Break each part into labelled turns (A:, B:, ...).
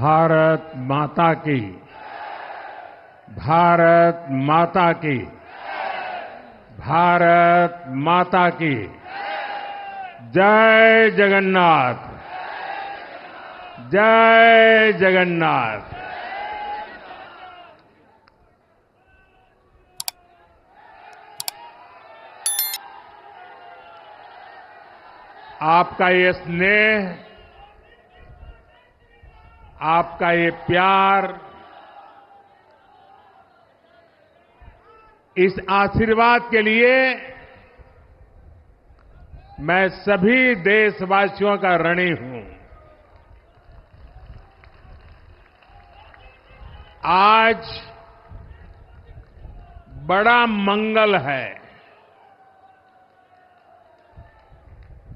A: भारत माता की, भारत माता की, भारत माता की। जय जगन्नाथ, जय जगन्नाथ। आपका ये स्नेह, आपका ये प्यार, इस आशीर्वाद के लिए मैं सभी देशवासियों का ऋणी हूं। आज बड़ा मंगल है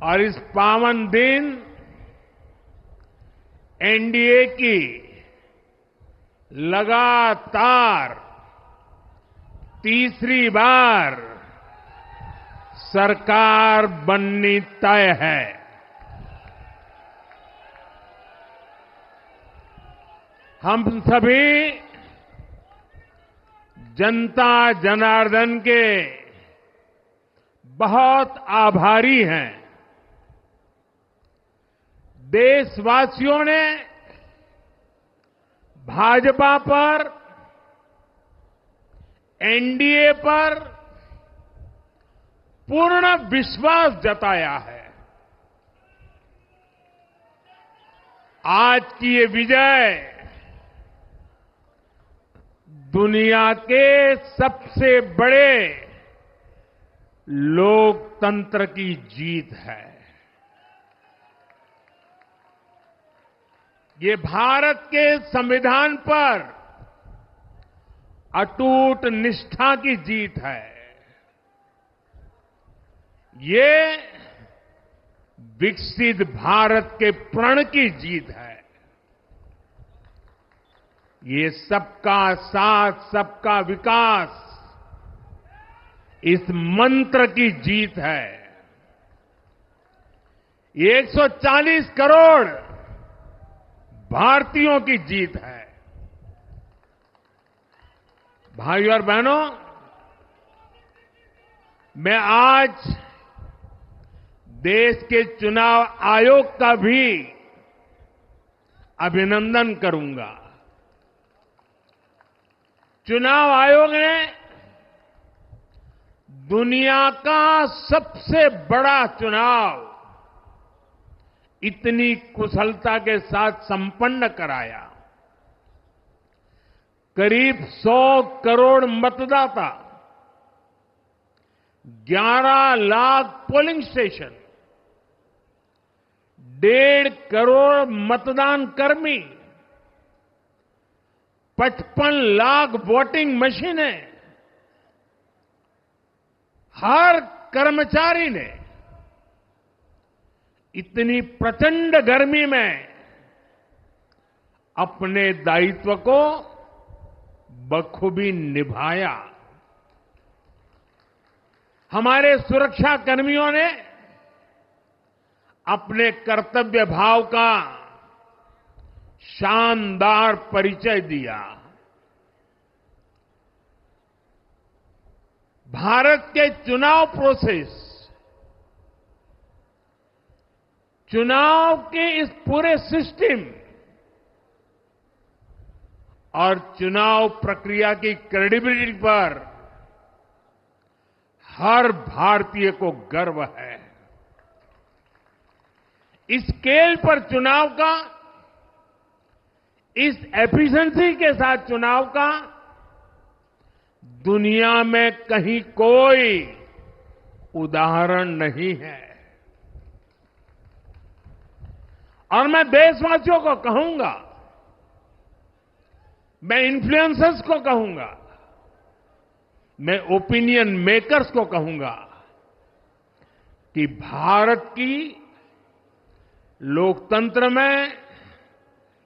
A: और इस पावन दिन एनडीए की लगातार तीसरी बार सरकार बननी तय है। हम सभी जनता जनार्दन के बहुत आभारी हैं। देशवासियों ने भाजपा पर, एनडीए पर पूर्ण विश्वास जताया है। आज की ये विजय दुनिया के सबसे बड़े लोकतंत्र की जीत है। ये भारत के संविधान पर अटूट निष्ठा की जीत है। ये विकसित भारत के प्रण की जीत है। ये सबका साथ, सबका विकास, इस मंत्र की जीत है। ये 140 करोड़ भारतीयों की जीत है। भाइयों और बहनों, मैं आज देश के चुनाव आयोग का भी अभिनंदन करूंगा। चुनाव आयोग ने दुनिया का सबसे बड़ा चुनाव इतनी कुशलता के साथ संपन्न कराया। करीब 100 करोड़ मतदाता, 11 लाख पोलिंग स्टेशन, 1.5 करोड़ मतदान कर्मी, 55 लाख वोटिंग मशीनें, हर कर्मचारी ने इतनी प्रचंड गर्मी में अपने दायित्व को बखूबी निभाया। हमारे सुरक्षा कर्मियों ने अपने कर्तव्य भाव का शानदार परिचय दिया। भारत के चुनाव प्रोसेस, चुनाव के इस पूरे सिस्टम और चुनाव प्रक्रिया की क्रेडिबिलिटी पर हर भारतीय को गर्व है। इस स्केल पर चुनाव का, इस एफिशिएंसी के साथ चुनाव का दुनिया में कहीं कोई उदाहरण नहीं है। और मैं देशवासियों को कहूंगा, मैं इन्फ्लुएंसर्स को कहूंगा, मैं ओपिनियन मेकर्स को कहूंगा कि भारत की लोकतंत्र में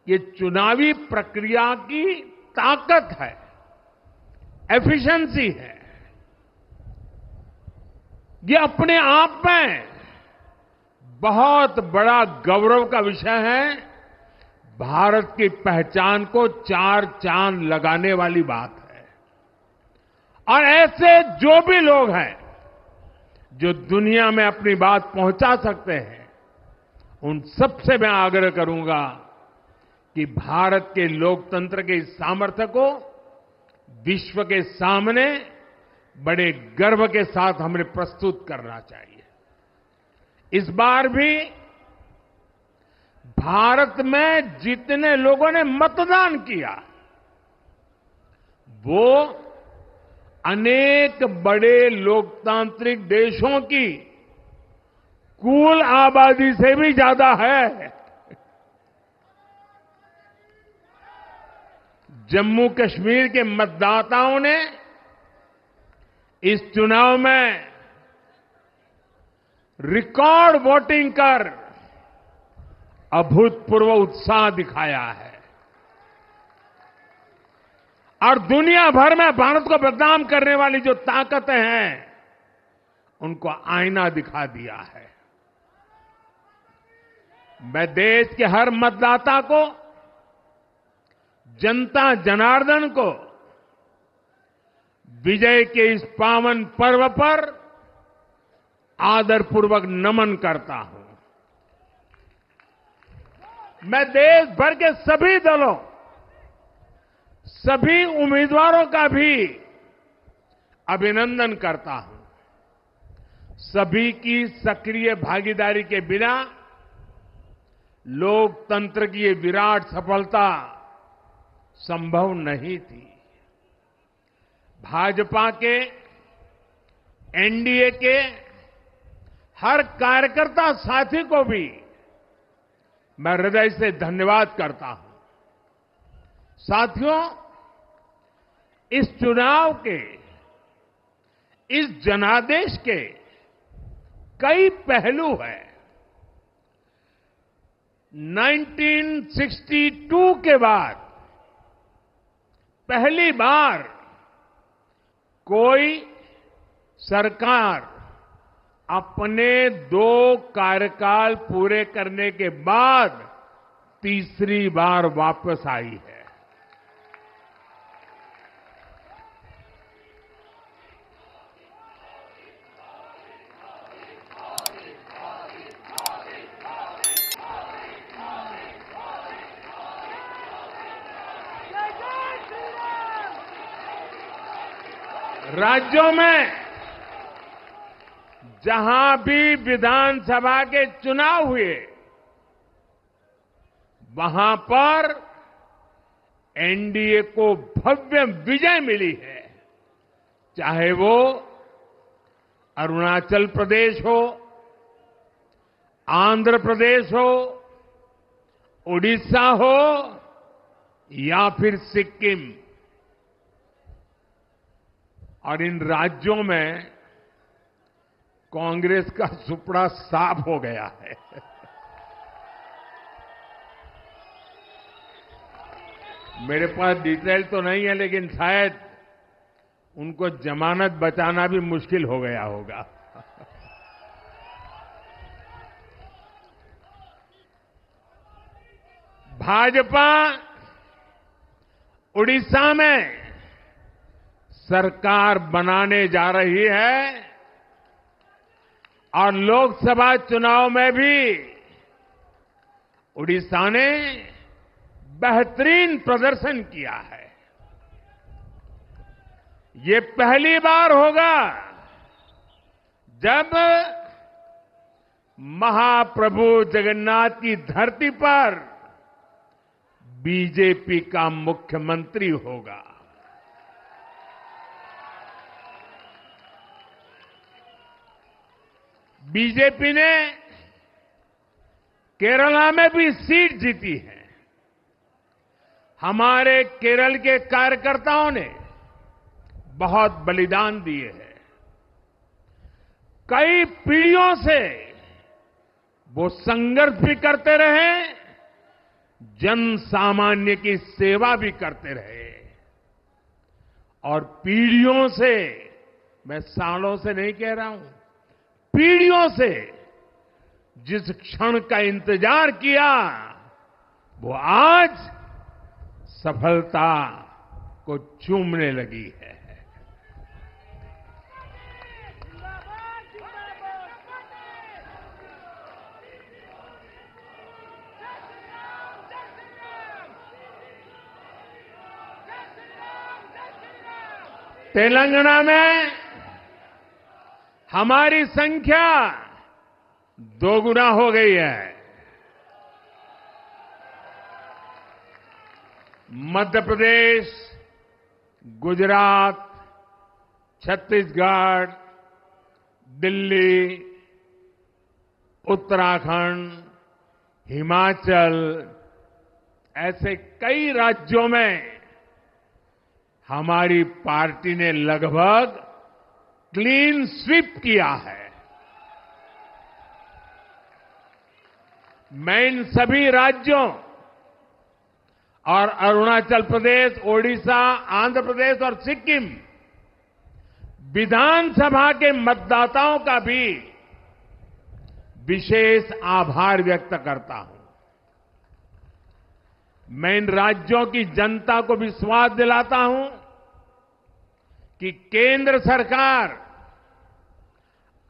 A: ये चुनावी प्रक्रिया की ताकत है, एफिशिएंसी है। ये अपने आप में बहुत बड़ा गौरव का विषय है भारत की पहचान को चार चांद लगाने वाली बात है। और ऐसे जो भी लोग हैं जो दुनिया में अपनी बात पहुंचा सकते हैं, उन सबसे मैं आग्रह करूंगा कि भारत के लोकतंत्र के इस सामर्थ्य को विश्व के सामने बड़े गर्व के साथ हमें प्रस्तुत करना चाहिए। इस बार भी भारत में जितने लोगों ने मतदान किया, वो अनेक बड़े लोकतांत्रिक देशों की कुल आबादी से भी ज्यादा है। जम्मू कश्मीर के मतदाताओं ने इस चुनाव में रिकॉर्ड वोटिंग कर अभूतपूर्व उत्साह दिखाया है और दुनिया भर में भारत को बदनाम करने वाली जो ताकतें हैं, उनको आईना दिखा दिया है। मैं देश के हर मतदाता को, जनता जनार्दन को विजय के इस पावन पर्व पर आदरपूर्वक नमन करता हूं। मैं देश भर के सभी दलों, सभी उम्मीदवारों का भी अभिनंदन करता हूं। सभी की सक्रिय भागीदारी के बिना लोकतंत्र की ये विराट सफलता संभव नहीं थी। भाजपा के, एनडीए के हर कार्यकर्ता साथी को भी मैं हृदय से धन्यवाद करता हूं। साथियों, इस चुनाव के, इस जनादेश के कई पहलू हैं। 1962 के बाद पहली बार कोई सरकार अपने 2 कार्यकाल पूरे करने के बाद तीसरी बार वापस आई है। राज्यों में जहां भी विधानसभा के चुनाव हुए, वहां पर एनडीए को भव्य विजय मिली है। चाहे वो अरुणाचल प्रदेश हो, आंध्र प्रदेश हो, उड़ीसा हो या फिर सिक्किम। और इन राज्यों में कांग्रेस का सुपड़ा साफ हो गया है। मेरे पास डिटेल तो नहीं है, लेकिन शायद उनको जमानत बचाना भी मुश्किल हो गया होगा। भाजपा उड़ीसा में सरकार बनाने जा रही है और लोकसभा चुनाव में भी उड़ीसा ने बेहतरीन प्रदर्शन किया है। ये पहली बार होगा जब महाप्रभु जगन्नाथ की धरती पर बीजेपी का मुख्यमंत्री होगा। बीजेपी ने केरला में भी सीट जीती है। हमारे केरल के कार्यकर्ताओं ने बहुत बलिदान दिए हैं। कई पीढ़ियों से वो संघर्ष भी करते रहे, जन सामान्य की सेवा भी करते रहे और पीढ़ियों से, मैं सालों से नहीं कह रहा हूं, पीढ़ियों से जिस क्षण का इंतजार किया वो आज सफलता को चूमने लगी है। तेलंगाना में हमारी संख्या दोगुना हो गई है। मध्य प्रदेश, गुजरात, छत्तीसगढ़, दिल्ली, उत्तराखंड, हिमाचल ऐसे कई राज्यों में हमारी पार्टी ने लगभग क्लीन स्वीप किया है। मैं इन सभी राज्यों और अरुणाचल प्रदेश, ओडिशा, आंध्र प्रदेश और सिक्किम विधानसभा के मतदाताओं का भी विशेष आभार व्यक्त करता हूं। मैं इन राज्यों की जनता को विश्वास दिलाता हूं कि केंद्र सरकार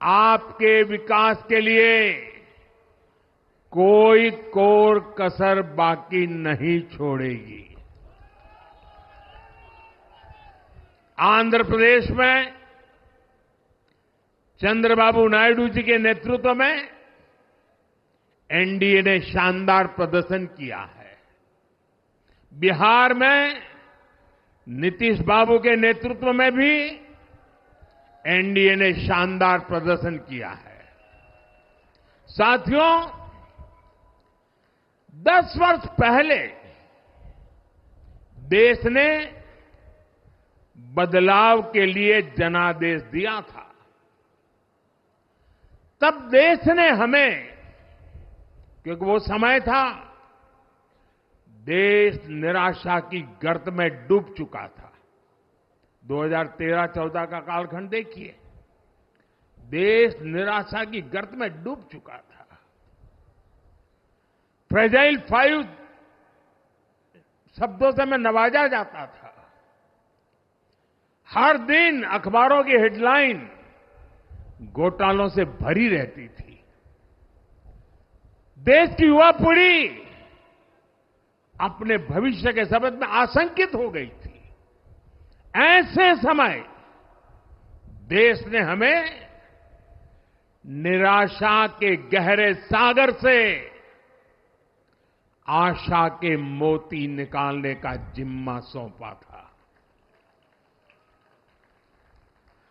A: आपके विकास के लिए कोई कोर कसर बाकी नहीं छोड़ेगी। आंध्र प्रदेश में चंद्रबाबू नायडू जी के नेतृत्व में एनडीए ने शानदार प्रदर्शन किया है। बिहार में नीतीश बाबू के नेतृत्व में भी एनडीए ने शानदार प्रदर्शन किया है। साथियों, 10 वर्ष पहले देश ने बदलाव के लिए जनादेश दिया था। तब देश ने हमें, क्योंकि वो समय था देश निराशा की गर्त में डूब चुका था। 2013-14 का कालखंड देखिए, देश निराशा की गर्त में डूब चुका था। फ्रेजाइल 5 शब्दों से मैं नवाजा जाता था। हर दिन अखबारों की हेडलाइन घोटालों से भरी रहती थी। देश की युवा पीढ़ी अपने भविष्य के संबंध में आशंकित हो गई थी। ऐसे समय देश ने हमें निराशा के गहरे सागर से आशा के मोती निकालने का जिम्मा सौंपा था।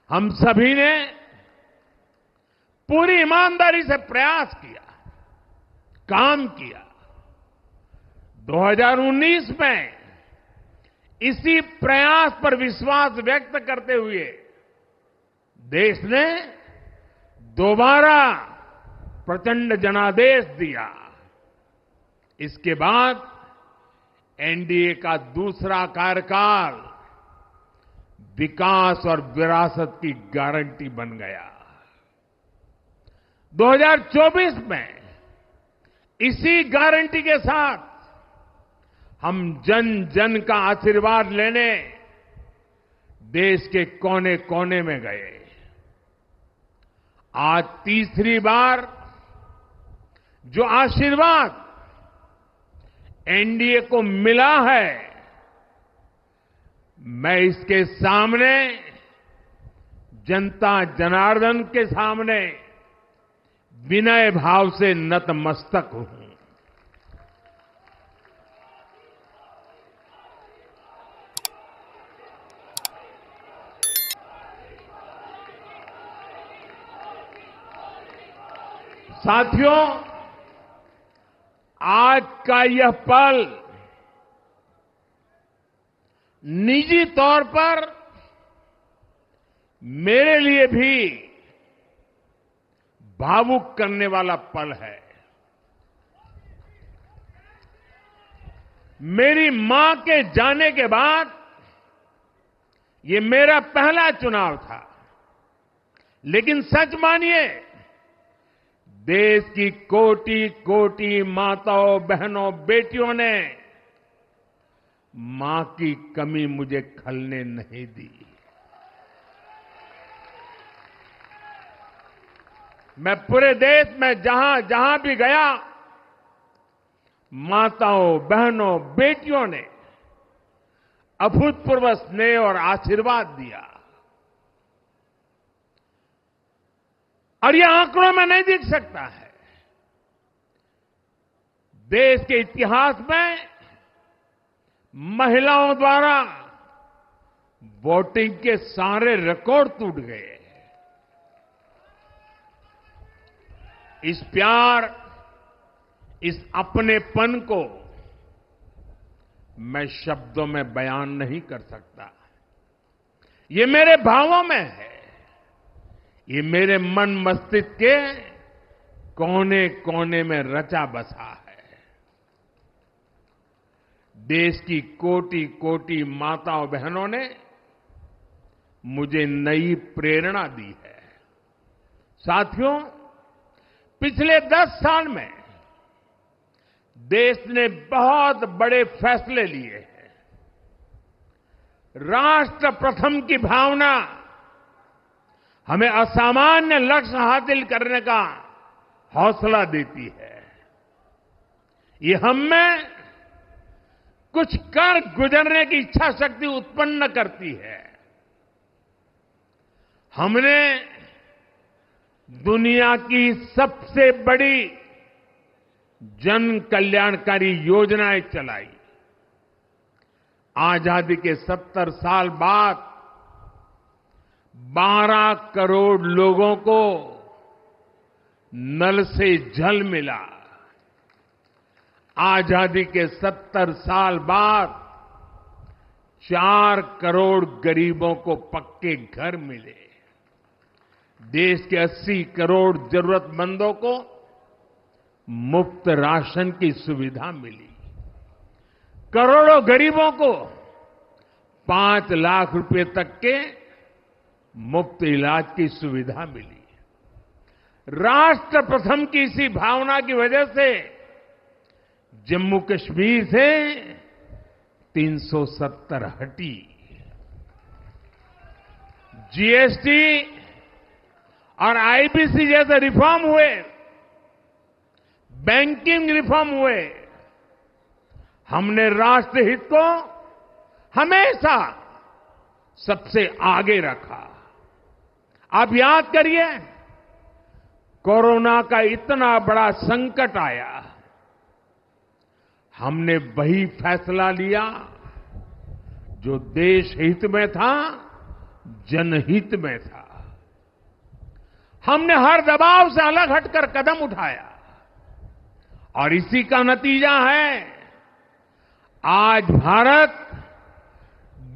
A: हम सभी ने पूरी ईमानदारी से प्रयास किया, काम किया। 2019 में इसी प्रयास पर विश्वास व्यक्त करते हुए देश ने दोबारा प्रचंड जनादेश दिया। इसके बाद एनडीए का दूसरा कार्यकाल विकास और विरासत की गारंटी बन गया। 2024 में इसी गारंटी के साथ हम जन जन का आशीर्वाद लेने देश के कोने कोने में गए। आज तीसरी बार जो आशीर्वाद एनडीए को मिला है, मैं इसके सामने, जनता जनार्दन के सामने विनय भाव से नतमस्तक हूं। साथियों, आज का यह पल निजी तौर पर मेरे लिए भी भावुक करने वाला पल है। मेरी मां के जाने के बाद ये मेरा पहला चुनाव था। लेकिन सच मानिए, देश की कोटि कोटि माताओं, बहनों, बेटियों ने मां की कमी मुझे खलने नहीं दी। मैं पूरे देश में जहां जहां भी गया, माताओं, बहनों, बेटियों ने अभूतपूर्व स्नेह और आशीर्वाद दिया। और यह आंकड़ों में नहीं दिख सकता है। देश के इतिहास में महिलाओं द्वारा वोटिंग के सारे रिकॉर्ड टूट गए। इस प्यार, इस अपनेपन को मैं शब्दों में बयान नहीं कर सकता। ये मेरे भावों में है। ये मेरे मन मस्तिष्क के कोने कोने में रचा बसा है। देश की कोटि कोटि माताओं, बहनों ने मुझे नई प्रेरणा दी है। साथियों, पिछले 10 साल में देश ने बहुत बड़े फैसले लिए हैं। राष्ट्र प्रथम की भावना हमें असामान्य लक्ष्य हासिल करने का हौसला देती है। ये हम में कुछ कर गुजरने की इच्छा शक्ति उत्पन्न करती है। हमने दुनिया की सबसे बड़ी जन कल्याणकारी योजनाएं चलाई। आजादी के 70 साल बाद 12 करोड़ लोगों को नल से जल मिला। आजादी के 70 साल बाद 4 करोड़ गरीबों को पक्के घर मिले। देश के 80 करोड़ जरूरतमंदों को मुफ्त राशन की सुविधा मिली। करोड़ों गरीबों को 5 लाख रुपए तक के मुफ्त इलाज की सुविधा मिली। राष्ट्र प्रथम की इसी भावना की वजह से जम्मू कश्मीर से 370 हटी। जीएसटी और आईबीसी जैसे रिफॉर्म हुए, बैंकिंग रिफॉर्म हुए। हमने राष्ट्रहित को हमेशा सबसे आगे रखा। आप याद करिए, कोरोना का इतना बड़ा संकट आया, हमने वही फैसला लिया जो देश हित में था, जनहित में था। हमने हर दबाव से अलग हटकर कदम उठाया और इसी का नतीजा है आज भारत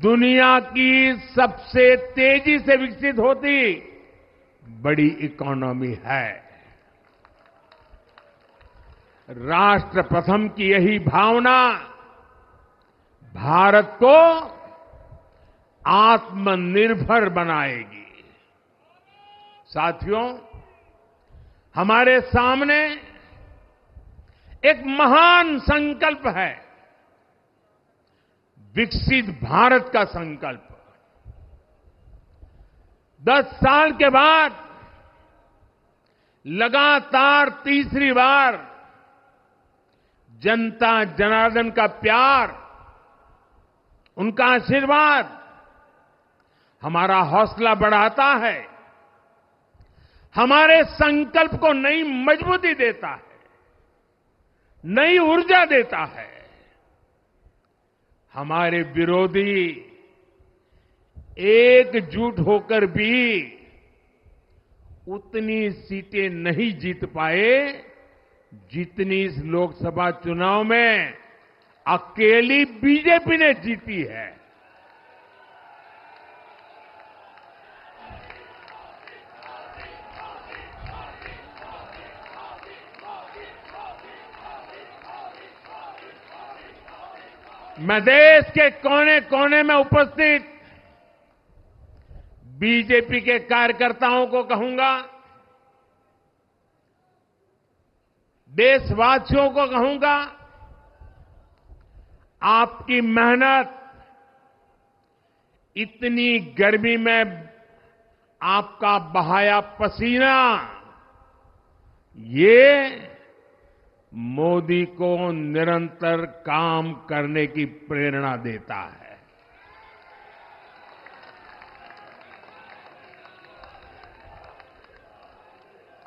A: दुनिया की सबसे तेजी से विकसित होती बड़ी इकोनॉमी है। राष्ट्र प्रथम की यही भावना भारत को आत्मनिर्भर बनाएगी। साथियों, हमारे सामने एक महान संकल्प है, विकसित भारत का संकल्प। 10 साल के बाद लगातार तीसरी बार जनता जनार्दन का प्यार, उनका आशीर्वाद हमारा हौसला बढ़ाता है, हमारे संकल्प को नई मजबूती देता है, नई ऊर्जा देता है। हमारे विरोधी एकजुट होकर भी उतनी सीटें नहीं जीत पाए जितनी इस लोकसभा चुनाव में अकेली बीजेपी ने जीती है। मैं देश के कोने कोने में उपस्थित बीजेपी के कार्यकर्ताओं को कहूंगा, देशवासियों को कहूंगा, आपकी मेहनत, इतनी गर्मी में आपका बहाया पसीना, ये मोदी को निरंतर काम करने की प्रेरणा देता है।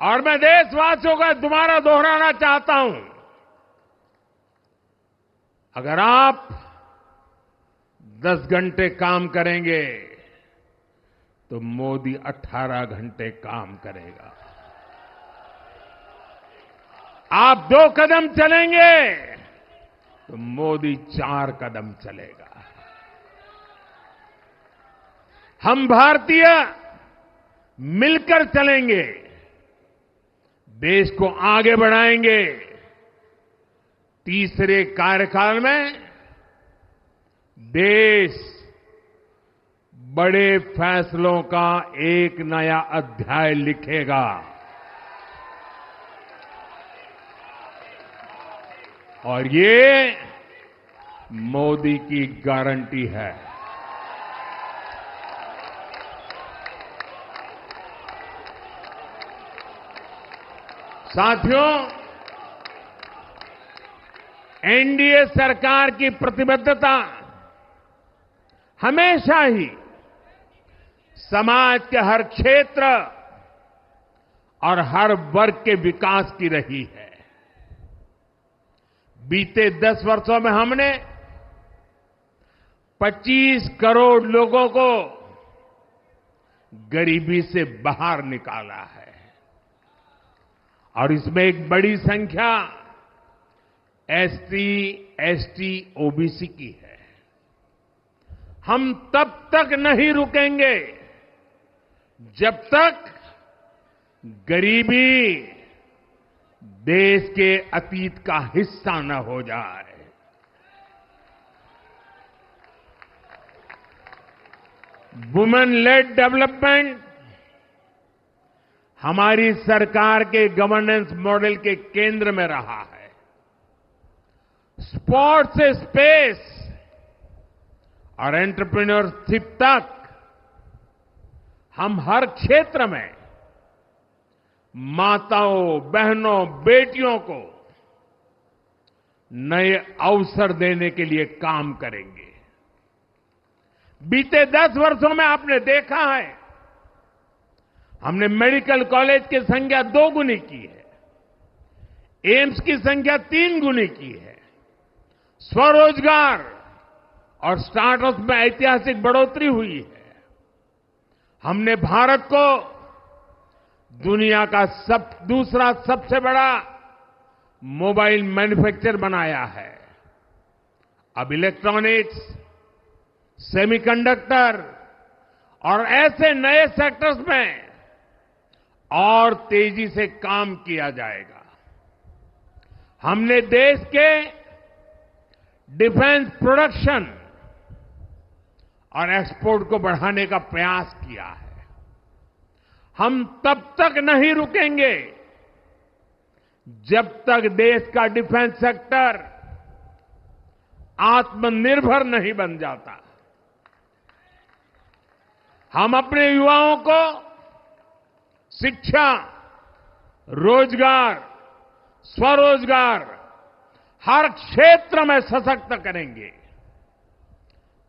A: और मैं देशवासियों का दोबारा दोहराना चाहता हूं, अगर आप 10 घंटे काम करेंगे तो मोदी 18 घंटे काम करेगा। आप 2 कदम चलेंगे तो मोदी 4 कदम चलेगा। हम भारतीय मिलकर चलेंगे, देश को आगे बढ़ाएंगे। तीसरे कार्यकाल में देश बड़े फैसलों का एक नया अध्याय लिखेगा। और ये मोदी की गारंटी है। साथियों, एनडीए सरकार की प्रतिबद्धता हमेशा ही समाज के हर क्षेत्र और हर वर्ग के विकास की रही है। बीते 10 वर्षों में हमने 25 करोड़ लोगों को गरीबी से बाहर निकाला है और इसमें एक बड़ी संख्या एसटी, एसटी, ओबीसी की है। हम तब तक नहीं रुकेंगे जब तक गरीबी देश के अतीत का हिस्सा न हो जाए। वुमेन लेड डेवलपमेंट हमारी सरकार के गवर्नेंस मॉडल के केंद्र में रहा है। स्पोर्ट्स से स्पेस और एंटरप्रेन्योरशिप तक हम हर क्षेत्र में माताओं, बहनों, बेटियों को नए अवसर देने के लिए काम करेंगे। बीते 10 वर्षों में आपने देखा है, हमने मेडिकल कॉलेज की संख्या 2 गुनी की है, एम्स की संख्या 3 गुनी की है, स्वरोजगार और स्टार्टअप में ऐतिहासिक बढ़ोतरी हुई है। हमने भारत को दुनिया का दूसरा सबसे बड़ा मोबाइल मैन्युफैक्चर बनाया है। अब इलेक्ट्रॉनिक्स, सेमीकंडक्टर और ऐसे नए सेक्टर्स में और तेजी से काम किया जाएगा। हमने देश के डिफेंस प्रोडक्शन और एक्सपोर्ट को बढ़ाने का प्रयास किया है। हम तब तक नहीं रुकेंगे जब तक देश का डिफेंस सेक्टर आत्मनिर्भर नहीं बन जाता। हम अपने युवाओं को शिक्षा, रोजगार, स्वरोजगार हर क्षेत्र में सशक्त करेंगे।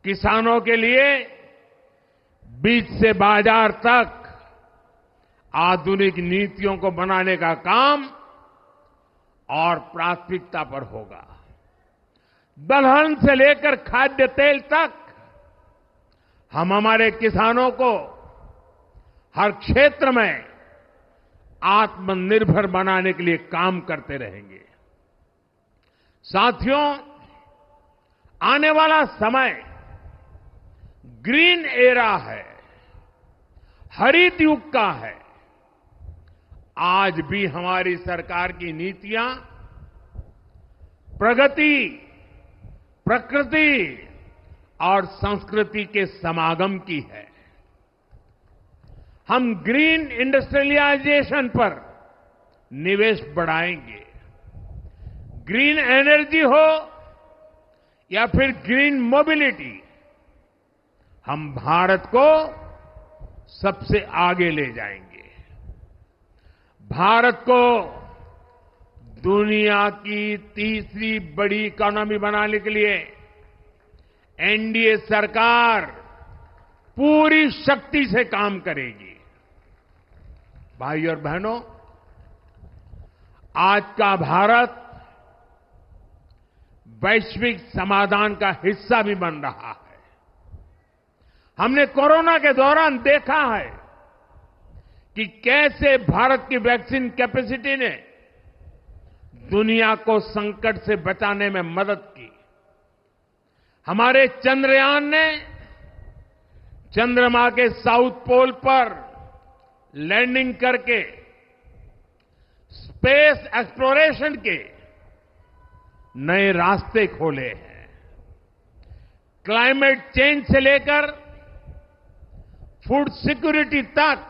A: किसानों के लिए बीज से बाजार तक आधुनिक नीतियों को बनाने का काम और प्राथमिकता पर होगा। दलहन से लेकर खाद्य तेल तक हम हमारे किसानों को हर क्षेत्र में आत्मनिर्भर बनाने के लिए काम करते रहेंगे। साथियों, आने वाला समय ग्रीन एरा है, हरित युग का है। आज भी हमारी सरकार की नीतियां प्रगति, प्रकृति और संस्कृति के समागम की है। हम ग्रीन इंडस्ट्रियलाइजेशन पर निवेश बढ़ाएंगे, ग्रीन एनर्जी हो या फिर ग्रीन मोबिलिटी, हम भारत को सबसे आगे ले जाएंगे। भारत को दुनिया की तीसरी बड़ी इकोनॉमी बनाने के लिए एनडीए सरकार पूरी शक्ति से काम करेगी। भाई और बहनों, आज का भारत वैश्विक समाधान का हिस्सा भी बन रहा है। हमने कोरोना के दौरान देखा है कि कैसे भारत की वैक्सीन कैपेसिटी ने दुनिया को संकट से बचाने में मदद की। हमारे चंद्रयान ने चंद्रमा के साउथ पोल पर लैंडिंग करके स्पेस एक्सप्लोरेशन के नए रास्ते खोले हैं। क्लाइमेट चेंज से लेकर फूड सिक्योरिटी तक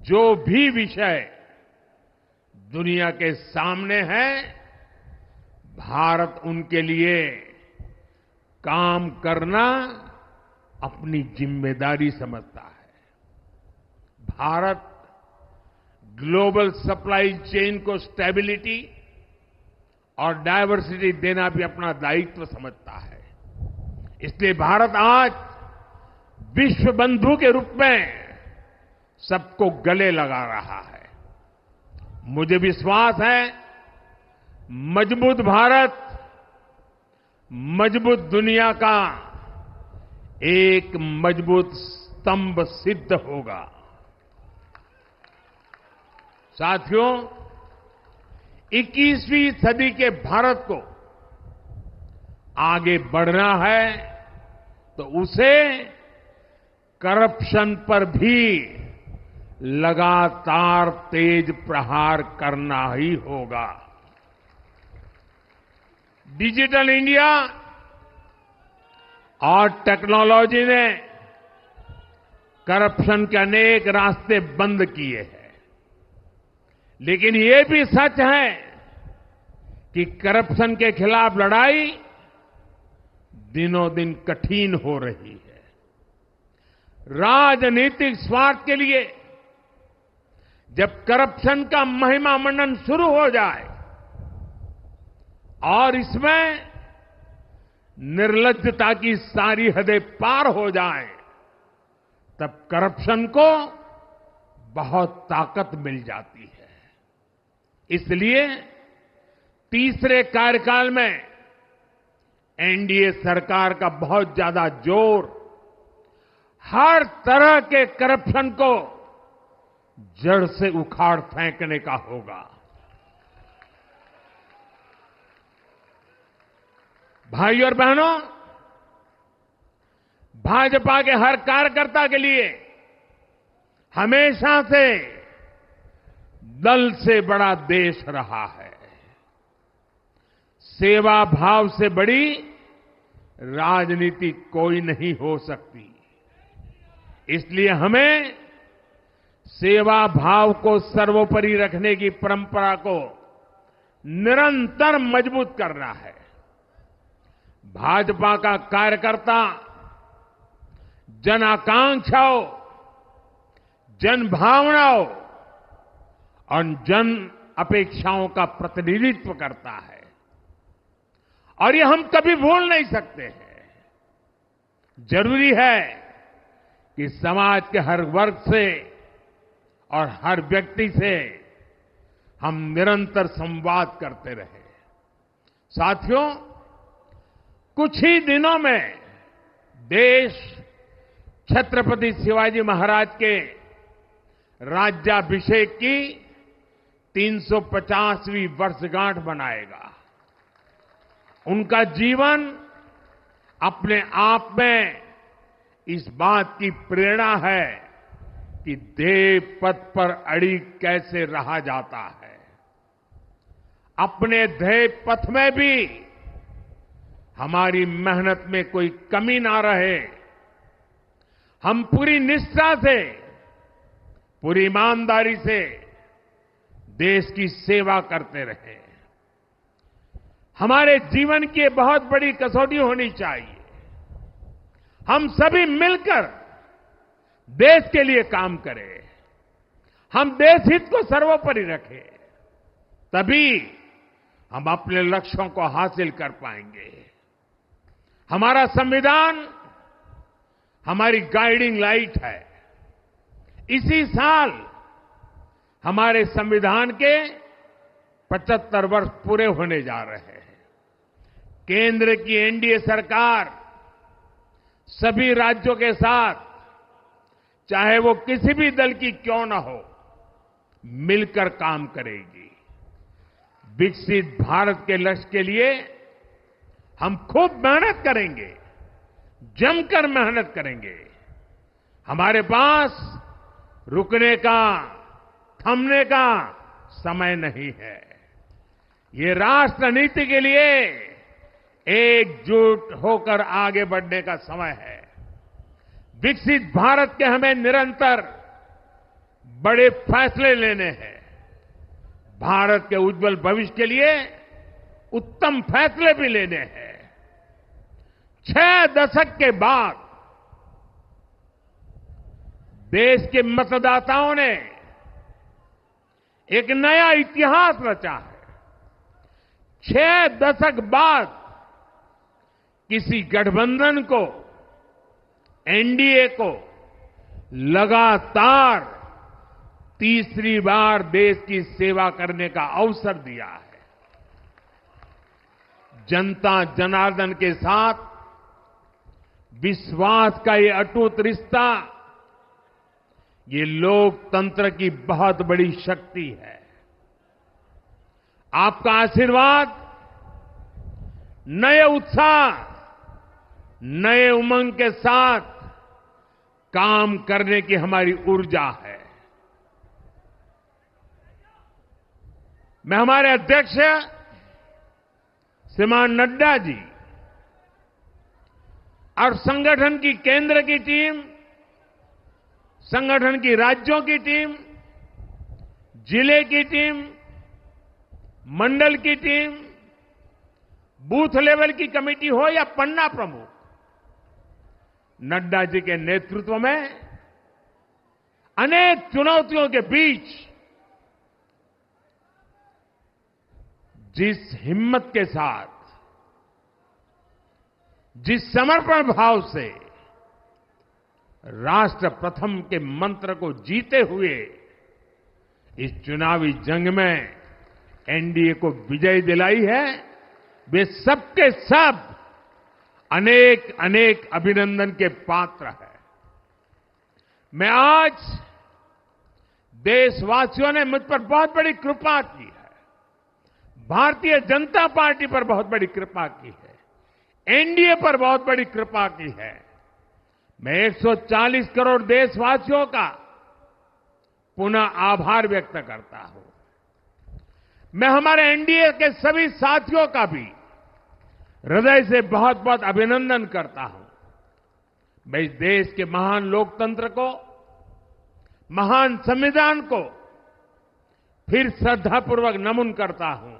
A: जो भी विषय दुनिया के सामने है, भारत उनके लिए काम करना अपनी जिम्मेदारी समझता है। भारत ग्लोबल सप्लाई चेन को स्टेबिलिटी और डायवर्सिटी देना भी अपना दायित्व समझता है। इसलिए भारत आज विश्व बंधु के रूप में सबको गले लगा रहा है। मुझे विश्वास है, मजबूत भारत मजबूत दुनिया का एक मजबूत स्तंभ सिद्ध होगा। साथियों, 21वीं सदी के भारत को आगे बढ़ना है तो उसे करप्शन पर भी लगातार तेज प्रहार करना ही होगा। डिजिटल इंडिया और टेक्नोलॉजी ने करप्शन के अनेक रास्ते बंद किए हैं, लेकिन ये भी सच है कि करप्शन के खिलाफ लड़ाई दिनों दिन कठिन हो रही है। राजनीतिक स्वार्थ के लिए जब करप्शन का महिमा मंडन शुरू हो जाए और इसमें निर्लज्जता की सारी हदें पार हो जाए, तब करप्शन को बहुत ताकत मिल जाती है। इसलिए तीसरे कार्यकाल में एनडीए सरकार का बहुत ज्यादा जोर हर तरह के करप्शन को जड़ से उखाड़ फेंकने का होगा। भाई और बहनों, भाजपा के हर कार्यकर्ता के लिए हमेशा से दल से बड़ा देश रहा है। सेवा भाव से बड़ी राजनीति कोई नहीं हो सकती। इसलिए हमें सेवा भाव को सर्वोपरि रखने की परंपरा को निरंतर मजबूत करना है। भाजपा का कार्यकर्ता जन आकांक्षाओं, जन भावनाओं और जन अपेक्षाओं का प्रतिनिधित्व करता है और ये हम कभी भूल नहीं सकते हैं। जरूरी है कि समाज के हर वर्ग से और हर व्यक्ति से हम निरंतर संवाद करते रहे। साथियों, कुछ ही दिनों में देश छत्रपति शिवाजी महाराज के राज्याभिषेक की 350वीं वर्षगांठ मनाएगा। उनका जीवन अपने आप में इस बात की प्रेरणा है कि ध्येय पथ पर अड़ी कैसे रहा जाता है। अपने ध्येय पथ में भी हमारी मेहनत में कोई कमी ना रहे। हम पूरी निष्ठा से, पूरी ईमानदारी से देश की सेवा करते रहे। हमारे जीवन की ये बहुत बड़ी कसौटी होनी चाहिए। हम सभी मिलकर देश के लिए काम करें, हम देश हित को सर्वोपरि रखें, तभी हम अपने लक्ष्यों को हासिल कर पाएंगे। हमारा संविधान हमारी गाइडिंग लाइट है। इसी साल हमारे संविधान के 75 वर्ष पूरे होने जा रहे हैं। केंद्र की एनडीए सरकार सभी राज्यों के साथ, चाहे वो किसी भी दल की क्यों न हो, मिलकर काम करेगी। विकसित भारत के लक्ष्य के लिए हम खूब मेहनत करेंगे, जमकर मेहनत करेंगे। हमारे पास रुकने का, थमने का समय नहीं है। ये राष्ट्र नीति के लिए एकजुट होकर आगे बढ़ने का समय है। विकसित भारत के हमें निरंतर बड़े फैसले लेने हैं। भारत के उज्जवल भविष्य के लिए उत्तम फैसले भी लेने हैं। 6 दशक के बाद देश के मतदाताओं ने एक नया इतिहास रचा है। 6 दशक बाद किसी गठबंधन को, एनडीए को लगातार तीसरी बार देश की सेवा करने का अवसर दिया है। जनता जनार्दन के साथ विश्वास का ये अटूट रिश्ता, ये लोकतंत्र की बहुत बड़ी शक्ति है। आपका आशीर्वाद नए उत्साह, नए उमंग के साथ काम करने की हमारी ऊर्जा है। मैं हमारे अध्यक्ष श्रीमान नड्डा जी और संगठन की केंद्र की टीम, संगठन की राज्यों की टीम, जिले की टीम, मंडल की टीम, बूथ लेवल की कमेटी हो या पन्ना प्रमुख, नड्डा जी के नेतृत्व में अनेक चुनौतियों के बीच जिस हिम्मत के साथ, जिस समर्पण भाव से राष्ट्र प्रथम के मंत्र को जीते हुए इस चुनावी जंग में एनडीए को विजय दिलाई है, वे सबके सब अनेक अनेक अभिनंदन के पात्र हैं। मैं आज देशवासियों ने मुझ पर बहुत बड़ी कृपा की है, भारतीय जनता पार्टी पर बहुत बड़ी कृपा की है, एनडीए पर बहुत बड़ी कृपा की है। मैं 140 करोड़ देशवासियों का पुनः आभार व्यक्त करता हूं। मैं हमारे एनडीए के सभी साथियों का भी हृदय से बहुत बहुत अभिनंदन करता हूं। मैं इस देश के महान लोकतंत्र को, महान संविधान को फिर श्रद्धापूर्वक नमन करता हूं।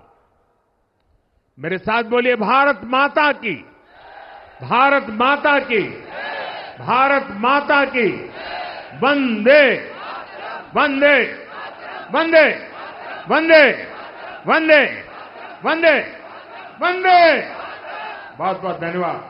A: मेरे साथ बोलिए, भारत माता की, भारत माता की, भारत माता की, वंदे वंदे वंदे वंदे वंदे वंदे वंदे। बहुत बहुत धन्यवाद।